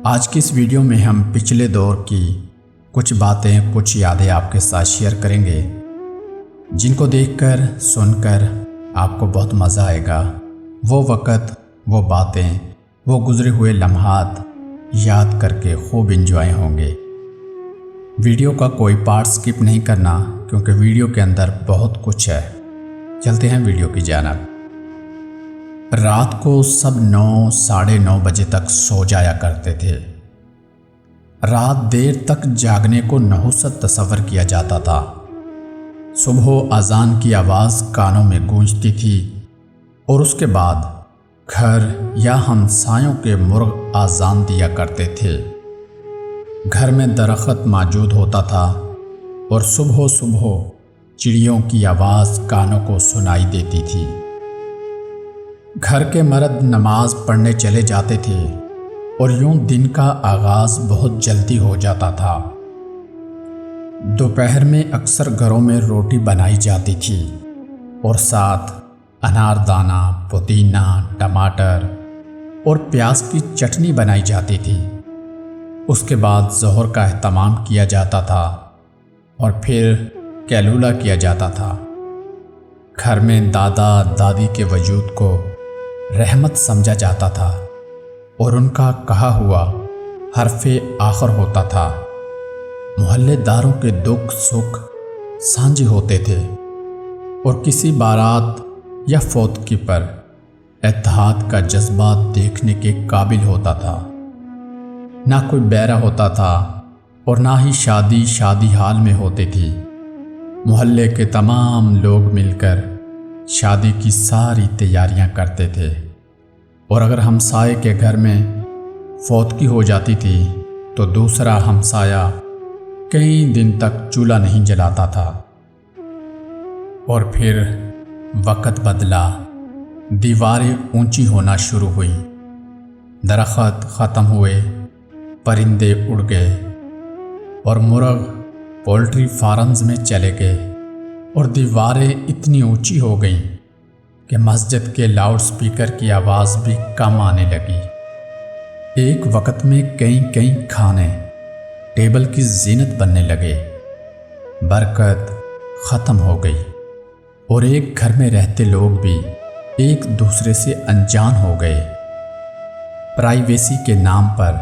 آج کی اس ویڈیو میں ہم پچھلے دور کی کچھ باتیں، کچھ یادیں آپ کے ساتھ شیئر کریں گے، جن کو دیکھ کر، سن کر آپ کو بہت مزہ آئے گا۔ وہ وقت، وہ باتیں، وہ گزرے ہوئے لمحات یاد کر کے خوب انجوائے ہوں گے۔ ویڈیو کا کوئی پارٹ سکپ نہیں کرنا، کیونکہ ویڈیو کے اندر بہت کچھ ہے۔ چلتے ہیں ویڈیو کی جانب۔ رات کو سب 9 ساڑھے 9 بجے تک سو جایا کرتے تھے۔ رات دیر تک جاگنے کو نحوست تصور کیا جاتا تھا۔ صبح اذان کی آواز کانوں میں گونجتی تھی اور اس کے بعد گھر یا ہمسایوں کے مرغ اذان دیا کرتے تھے۔ گھر میں درخت موجود ہوتا تھا اور صبح چڑیوں کی آواز کانوں کو سنائی دیتی تھی۔ گھر کے مرد نماز پڑھنے چلے جاتے تھے اور یوں دن کا آغاز بہت جلدی ہو جاتا تھا۔ دوپہر میں اکثر گھروں میں روٹی بنائی جاتی تھی اور ساتھ انار دانہ، پودینہ، ٹماٹر اور پیاز کی چٹنی بنائی جاتی تھی۔ اس کے بعد ظہر کا اہتمام کیا جاتا تھا اور پھر قیلولہ کیا جاتا تھا۔ گھر میں دادا دادی کے وجود کو رحمت سمجھا جاتا تھا اور ان کا کہا ہوا حرف آخر ہوتا تھا۔ محلے داروں کے دکھ سکھ سانجھے ہوتے تھے اور کسی بارات یا فوتگی پر اتحاد کا جذبہ دیکھنے کے قابل ہوتا تھا۔ نہ کوئی بیرہ ہوتا تھا اور نہ ہی شادی حال میں ہوتی تھی۔ محلے کے تمام لوگ مل کر شادی کی ساری تیاریاں کرتے تھے، اور اگر ہمسائے کے گھر میں فوتگی ہو جاتی تھی تو دوسرا ہمسایہ کئی دن تک چولہا نہیں جلاتا تھا۔ اور پھر وقت بدلا، دیواریں اونچی ہونا شروع ہوئیں، درخت ختم ہوئے، پرندے اڑ گئے اور مرغ پولٹری فارمز میں چلے گئے، اور دیواریں اتنی اونچی ہو گئیں کہ مسجد کے لاؤڈ سپیکر کی آواز بھی کم آنے لگی۔ ایک وقت میں کئی کھانے ٹیبل کی زینت بننے لگے۔ برکت ختم ہو گئی اور ایک گھر میں رہتے لوگ بھی ایک دوسرے سے انجان ہو گئے۔ پرائیویسی کے نام پر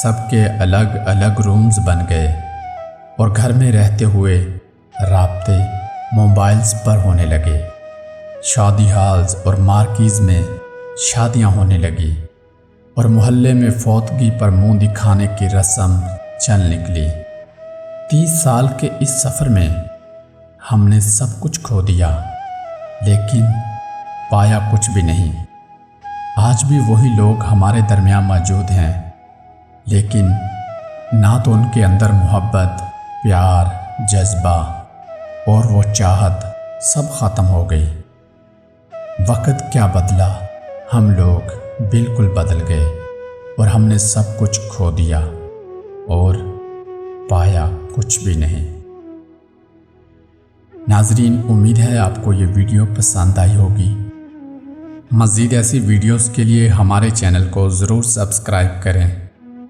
سب کے الگ الگ رومز بن گئے اور گھر میں رہتے ہوئے رابطے موبائلز پر ہونے لگے۔ شادی ہالز اور مارکیز میں شادیاں ہونے لگی اور محلے میں فوتگی پر منہ دکھانے کی رسم چل نکلی۔ 30 سال کے اس سفر میں ہم نے سب کچھ کھو دیا، لیکن پایا کچھ بھی نہیں۔ آج بھی وہی لوگ ہمارے درمیان موجود ہیں، لیکن نہ تو ان کے اندر محبت، پیار، جذبہ اور وہ چاہت سب ختم ہو گئی۔ وقت کیا بدلا، ہم لوگ بالکل بدل گئے اور ہم نے سب کچھ کھو دیا اور پایا کچھ بھی نہیں۔ ناظرین، امید ہے آپ کو یہ ویڈیو پسند آئی ہوگی۔ مزید ایسی ویڈیوز کے لیے ہمارے چینل کو ضرور سبسکرائب کریں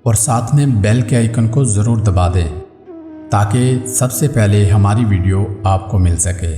اور ساتھ میں بیل کے آئیکن کو ضرور دبا دیں، تاکہ سب سے پہلے ہماری ویڈیو آپ کو مل سکے۔